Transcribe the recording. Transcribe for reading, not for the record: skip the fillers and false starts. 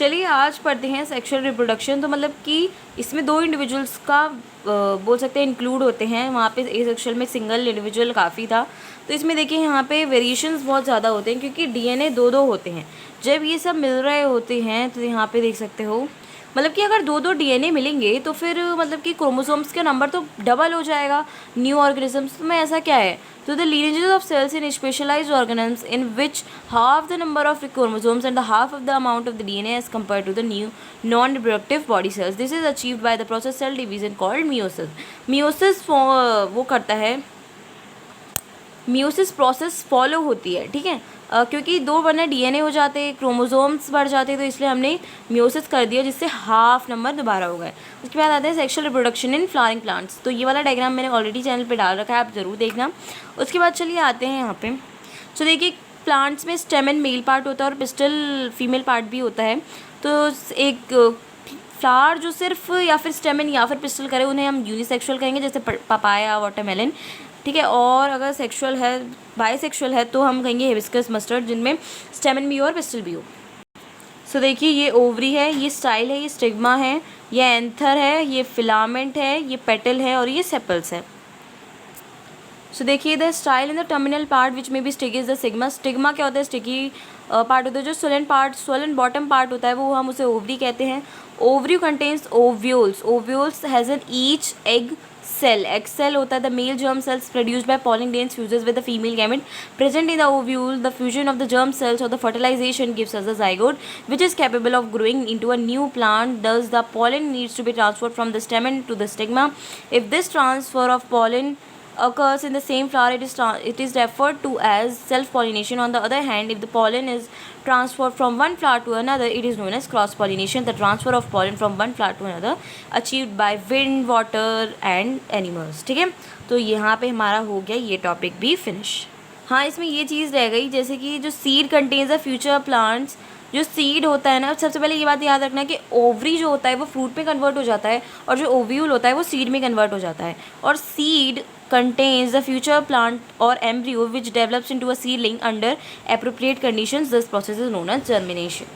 चलिए आज पढ़ते हैं सेक्सुअल रिप्रोडक्शन। तो मतलब कि इसमें दो इंडिविजुअल्स का बोल सकते हैं इंक्लूड होते हैं। वहाँ पे एसेक्सुअल में सिंगल इंडिविजुअल काफ़ी था। तो इसमें देखिए यहाँ पे वेरिएशंस बहुत ज़्यादा होते हैं क्योंकि डीएनए दो दो होते हैं। जब ये सब मिल रहे होते हैं तो यहाँ पे देख सकते हो मतलब कि अगर दो दो डीएनए मिलेंगे तो फिर मतलब कि क्रोमोसोम्स का नंबर तो डबल हो जाएगा न्यू ऑर्गेनिजम्स में। ऐसा क्या है? तो the lineages of cells in specialized organisms in which half the number of chromosomes and the half of the amount of the DNA as compared to the new non-reproductive body cells. This is achieved by the process cell division called meiosis. Meiosis वो करता है, meiosis process follow होती है, ठीक है। क्योंकि दो बने डीएनए हो जाते, क्रोमोसोम्स बढ़ जाते, तो इसलिए हमने मियोसिस कर दिया जिससे हाफ नंबर दोबारा हो गए। उसके बाद आते हैं sexual reproduction in flowering plants. तो ये वाला डायग्राम मैंने ऑलरेडी चैनल पे डाल रखा है, आप ज़रूर देखना। उसके बाद चलिए आते हैं यहाँ पे। तो देखिए प्लांट्स में स्टेमन मेल पार्ट होता है और पिस्टल फीमेल पार्ट भी होता है। तो एक फ्लावर जो सिर्फ या फिर स्टेमन या फिर पिस्टल करे उन्हें हम यूनिसेक्सुअल कहेंगे, जैसे पपाया, वाटरमेलन, ठीक है। और अगर सेक्सुअल है, बाइसेक्सुअल है, तो हम कहेंगे हिबिस्कस मस्टर्ड, जिनमें स्टेमन भी हो और पिस्टल भी हो। सो देखिए ये ओवरी है, ये स्टाइल है, ये स्टिग्मा है, ये एंथर है, ये फिलामेंट है, ये पेटल है और ये सेपल्स है। सो देखिए the style in the terminal part which may be stick is the sigma. Stigma क्या होता है? स्टिकी पार्ट होता है। जो स्वोलन बॉटम पार्ट होता है वो हम उसे ओवरी कहते हैं। Ovary contains ovules. Ovules has an each egg cell. Egg cell होता है the male germ cells produced by pollen grains fuses with the female gamete present in the ovule. The fusion of the germ cells or the fertilization gives us a zygote which is capable of growing into a new plant. Thus the pollen needs to be transferred from the stamen to the stigma. If this transfer of pollen occurs in the same flower, it is referred to as self-pollination. On the other hand, if the pollen is transferred from one flower to another, it is known as cross-pollination. The transfer of pollen from one flower to another achieved by wind, water and animals. ठीक है, तो यहाँ पे हमारा हो गया ये topic भी फिनिश। हाँ, इसमें ये चीज़ रह गई जैसे कि जो seed contains the future plants. जो सीड होता है ना, सबसे पहले ये बात याद रखना है कि ओवरी जो होता है वो फ्रूट में कन्वर्ट हो जाता है और जो ओव्यूल होता है वो सीड में कन्वर्ट हो जाता है। और seed contains the future plant or embryo which develops into a seedling under appropriate conditions. This process is known as germination.